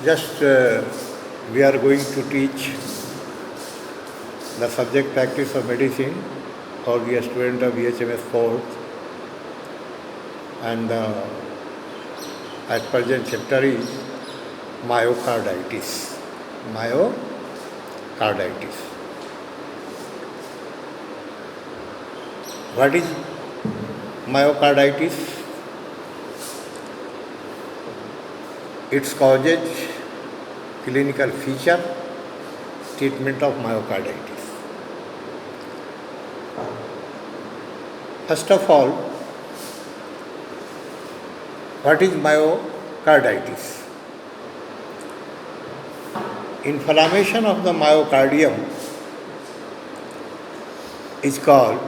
Just we are going to teach the subject practice of medicine for the student of BHMS 4th, and at present chapter is myocarditis. Myocarditis. What is myocarditis? Its causes, clinical feature, treatment of myocarditis. First of all, what is myocarditis? Inflammation of the myocardium is called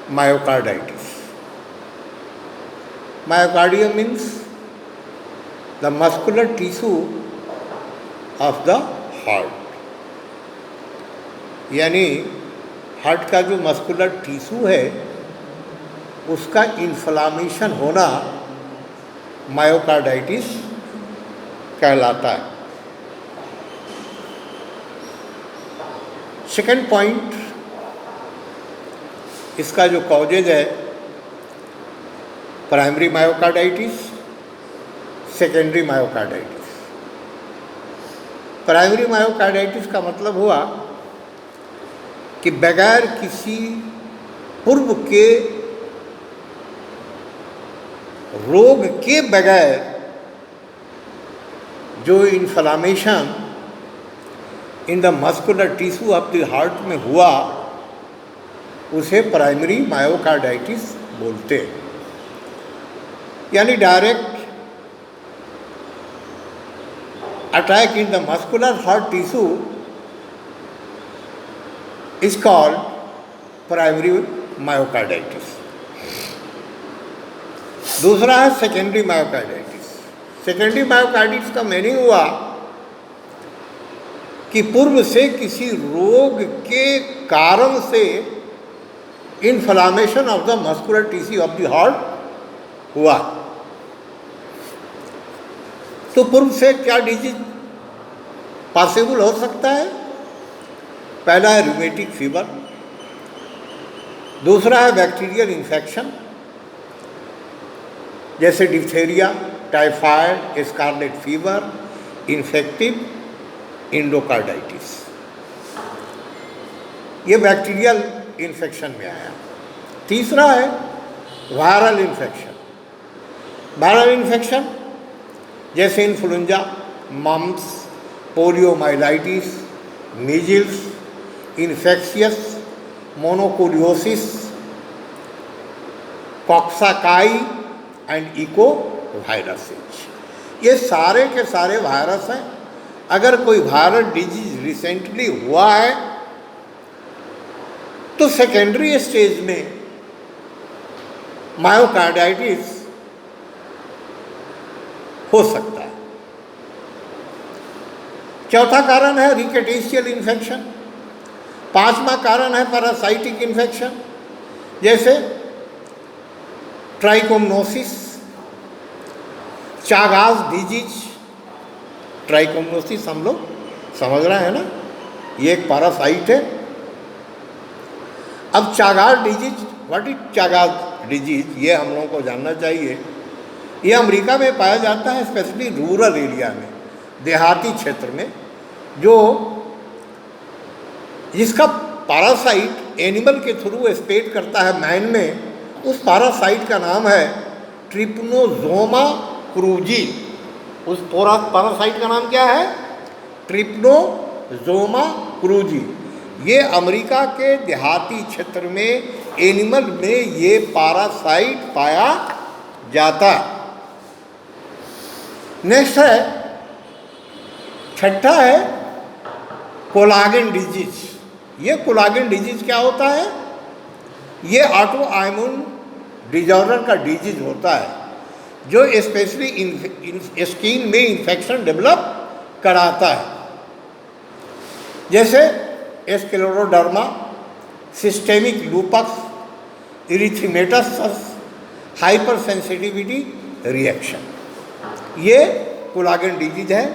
myocarditis. Myocardium means the muscular tissue of the heart, यानी heart का जो muscular tissue है उसका inflammation होना myocarditis कहलाता है. Second point, इसका जो कॉजेज है primary myocarditis, secondary myocarditis. Primary myocarditis का मतलब हुआ कि बगैर किसी पूर्व के रोग के बगैर जो inflammation in the muscular tissue of the heart में हुआ उसे प्राइमरी मायोकार्डाइटिस बोलते हैं. यानी direct attack in the muscular heart tissue is called primary myocarditis. दूसरा है सेकेंडरी मायोकार्डाइटिस. सेकेंडरी मायोकार्डिटिस का मीनिंग हुआ कि पूर्व से किसी रोग के कारण से inflammation of the muscular tissue of the heart हुआ. तो पूर्व से क्या डिजीज पॉसिबल हो सकता है? पहला है रूमेटिक फीवर, दूसरा है बैक्टीरियल इन्फेक्शन जैसे diphtheria, typhoid, scarlet fever, infective endocarditis. ये बैक्टीरियल इन्फेक्शन में आया. तीसरा है वायरल इन्फेक्शन. वायरल इन्फेक्शन जैसे influenza, mumps, poliomyelitis, measles, infectious mononucleosis, coxsackie and echo viruses. ये सारे के सारे वायरस हैं. अगर कोई वायरल डिजीज रिसेंटली हुआ है तो सेकेंडरी स्टेज में मायोकार्डाइटिस हो सकता है. चौथा कारण है रिकेटेशियल इन्फेक्शन. पांचवा कारण है पैरासाइटिक इन्फेक्शन जैसे ट्राइकोमनोसिस, चागास डिजीज. ट्राइकोमनोसिस हम लोग समझ रहे हैं ना, ये एक पैरासाइट है. अब Chagas disease, what is Chagas disease, ये हम लोगों को जानना चाहिए. ये अमेरिका में पाया जाता है, स्पेशली रूरल एरिया में, देहाती क्षेत्र में, जो जिसका पैरासाइट एनिमल के थ्रू स्प्रेड करता है मैन में. उस पैरासाइट का नाम है ट्रिपनोसोमा क्रूजी. उस पैरासाइट का नाम क्या है? Trypanosoma cruzi. ये अमेरिका के देहाती क्षेत्र में एनिमल में ये पैरासाइट पाया जाता है. नेक्स्ट है, छठा है कोलागन डिजीज. ये कोलागन डिजीज क्या होता है? ये ऑटो इम्यून डिजॉर्डर का डिजीज होता है जो स्पेशली स्किन में इन्फेक्शन डेवलप कराता है. जैसे scleroderma, systemic lupus, erythematosus, hypersensitivity reaction. ये कोलागन डिजीज है।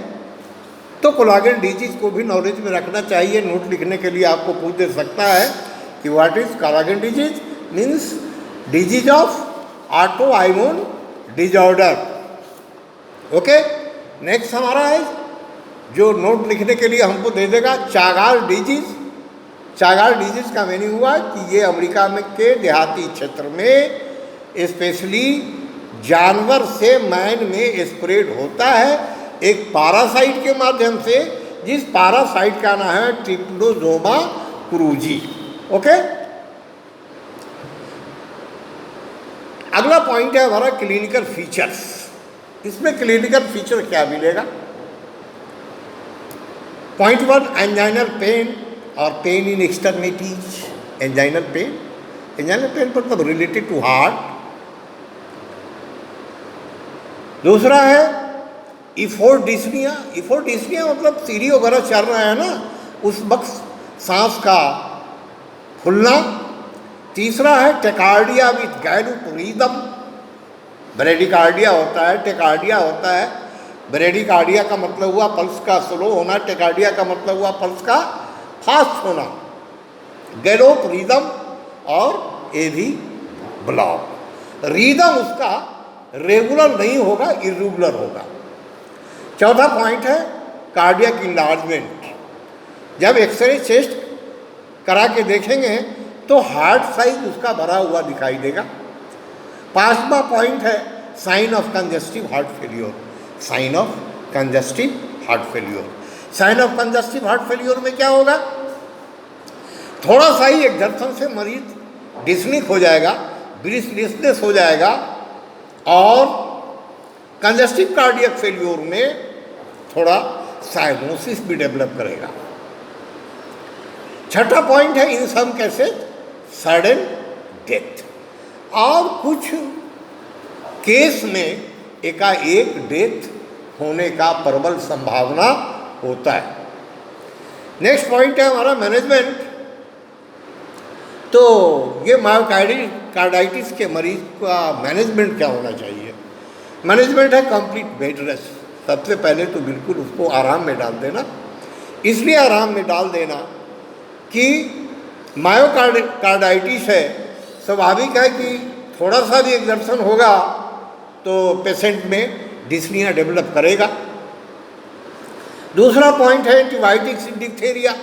तो कोलागन डिजीज को भी नॉलेज में रखना चाहिए। नोट लिखने के लिए आपको पूछ दे सकता है कि what is collagen disease, means disease of autoimmune disorder. Okay, next हमारा है जो नोट लिखने के लिए हमको दे देगा चागार डिजीज। चागार डिजीज का मीनिंग हुआ कि ये अमेरिका में के देहाती क्षेत्र में स्पेशली जानवर से मैन में स्प्रेड होता है एक पैरासाइट के माध्यम से, जिस पैरासाइट का नाम है ट्रिप्नोसोमा क्रूजी। ओके, अगला पॉइंट है हमारा क्लिनिकल फीचर्स। इसमें क्लिनिकल फीचर क्या मिलेगा? पॉइंट 1, एंजाइनल पेन और pain in extremities. Anginal pain मतलब रिलेटेड टू हार्ट। दूसरा है इफोडिस्निया। इफोडिस्निया मतलब सीढ़ी वगैरह चल रहा है ना, उस वक्त सांस का फूलना। तीसरा है टेकार्डिया विथ गैलुपरिदम। ब्रेडिकार्डिया होता है, टेकार्डिया होता है। ब्रेडिकार्डिया का मतलब हुआ पल्स का स्लो होना, टेकार्डिया का मतलब हुआ पल्स का फास्ट होना। गैलोपरिदम और एवी ब्लॉक। रिदम उसका रेगुलर नहीं होगा, इर्रेगुलर होगा। चौथा पॉइंट है कार्डियक इनलार्जमेंट। जब एक्सरे चेस्ट करा के देखेंगे तो हार्ट साइज उसका भरा हुआ दिखाई देगा। पांचवा पॉइंट है sign of congestive heart failure. Sign of congestive heart failure. Sign of congestive heart failure में क्या होगा? थोड़ा सा ही एक्सर्शन से मरीज डिस्निक हो जाएगा, ब्रीथलेसनेस हो जाएगा, और कंजेस्टिव कार्डियक फेल्योर में थोड़ा साइनोसिस भी डेवलप करेगा। छठा पॉइंट है इन सम केसेस सडन डेथ। और कुछ केस में एकाएक डेथ होने का प्रबल संभावना होता है। नेक्स्ट पॉइंट है हमारा मैनेजमेंट। तो ये मायोकार्डाइटिस के मरीज का मैनेजमेंट क्या होना चाहिए? मैनेजमेंट है कंप्लीट बेड रेस्ट। सबसे पहले तो बिल्कुल उसको आराम में डाल देना। इसलिए आराम में डाल देना कि मायोकार्डाइटिस है, स्वाभाविक है कि थोड़ा सा भी एक्सर्शन होगा तो पेशेंट में डिस्निया डेवलप करेगा। दूसरा पॉइंट है एंटीबायोटिक्स इन डिप्थेरिया।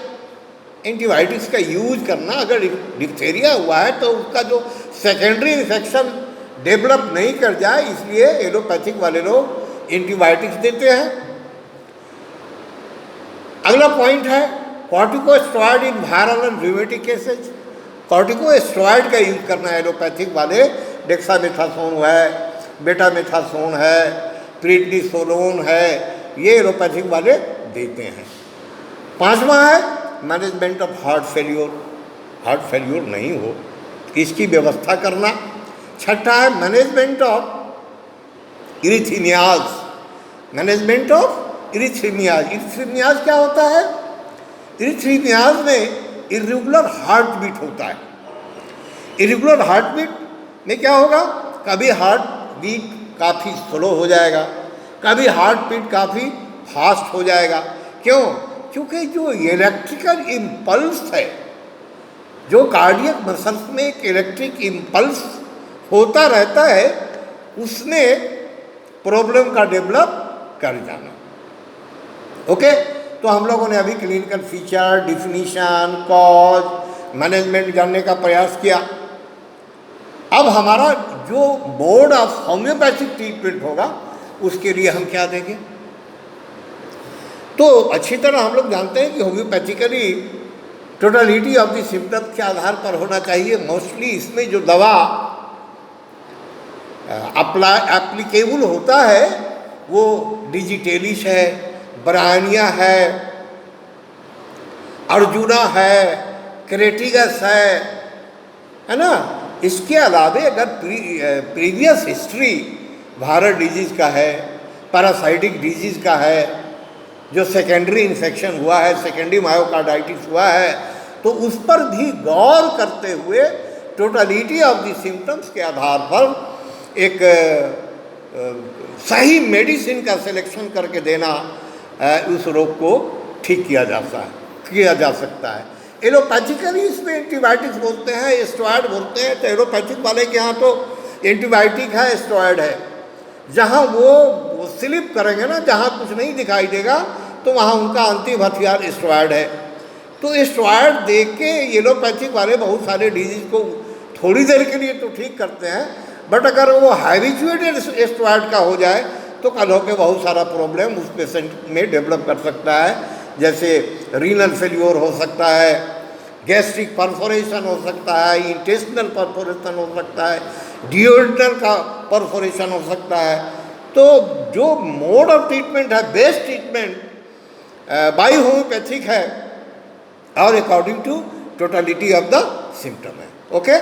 एंटीबायोटिक्स का यूज करना, अगर डिप्थेरिया हुआ है तो उसका जो सेकेंडरी इन्फेक्शन डेवलप नहीं कर जाए, इसलिए एलोपैथिक वाले लोग एंटीबायोटिक्स देते हैं। अगला पॉइंट है corticosteroid in viral and rheumatic cases. Corticosteroid का यूज करना है एलोपैथिक वाले। डेक्सामेथासोन है, बेटामेथासोन है, प्रिडनिसोलोन है, ये एलोपैथिक वाले देते हैं। पांचवा है management of heart failure. Heart failure नहीं हो इसकी व्यवस्था करना। छठा है management of arrhythmias. Management of arrhythmias. Arrhythmias क्या होता है? इरिथीमियाज में इर्रेगुलर हार्ट बीट होता है। इर्रेगुलर हार्ट बीट में क्या होगा? कभी हार्ट बीट काफ़ी स्लो हो जाएगा, कभी हार्ट बीट काफ़ी फास्ट हो जाएगा। क्यों? क्योंकि जो इलेक्ट्रिकल इम्पल्स है, जो कार्डियक मसल्स में एक इलेक्ट्रिक इम्पल्स होता रहता है, उसने प्रॉब्लम का डेवलप कर जाना। ओके, तो हम लोगों ने अभी clinical feature, definition, cause, management जानने का प्रयास किया। अब हमारा जो बोर्ड ऑफ होम्योपैथिक ट्रीटमेंट होगा उसके लिए हम क्या देंगे? तो अच्छी तरह हम लोग जानते हैं कि homoeopathically totality of the symptoms के आधार पर होना चाहिए। मोस्टली इसमें जो दवा एप्लीकेबल होता है वो डिजिटेलिस है, ब्रायनिया है, अर्जुना है, क्रेटिगस है ना। इसके अलावे अगर प्रीवियस हिस्ट्री वायरल डिजीज़ का है, पैरासाइटिक डिजीज़ का है, जो सेकेंडरी इन्फेक्शन हुआ है, सेकेंडरी मायोकार्डाइटिस हुआ है, तो उस पर भी गौर करते हुए टोटलिटी ऑफ द सिम्टम्स के आधार पर एक सही मेडिसिन का सिलेक्शन करके देना उस रोग को ठीक किया जा सकता है। एलोपैथिकली इसमें एंटीबायोटिक्स बोलते हैं, स्टेरॉयड बोलते हैं। तो एलोपैथिक वाले के यहाँ तो एंटीबायोटिक है, स्टेरॉयड है। जहाँ वो स्लिप करेंगे ना, जहाँ कुछ नहीं दिखाई देगा, तो वहाँ उनका अंतिम हथियार स्टेरॉयड है। तो स्टेरॉयड दे के एलोपैथिक वाले बहुत सारे डिजीज को थोड़ी देर के लिए तो ठीक करते हैं, बट अगर वो हैबिचुएटेड स्टेरॉयड का हो जाए तो कल होकर बहुत सारा प्रॉब्लम उस पेशेंट में डेवलप कर सकता है। जैसे रीनल फेल्योर हो सकता है, गैस्ट्रिक परफोरेशन हो सकता है, इंटेस्टिनल परफोरेशन हो सकता है, डिओडेनल का परफोरेशन हो सकता है। तो जो मोड ऑफ ट्रीटमेंट है, बेस्ट ट्रीटमेंट बाय होम्योपैथिक है और according to totality of the symptom है। ओके।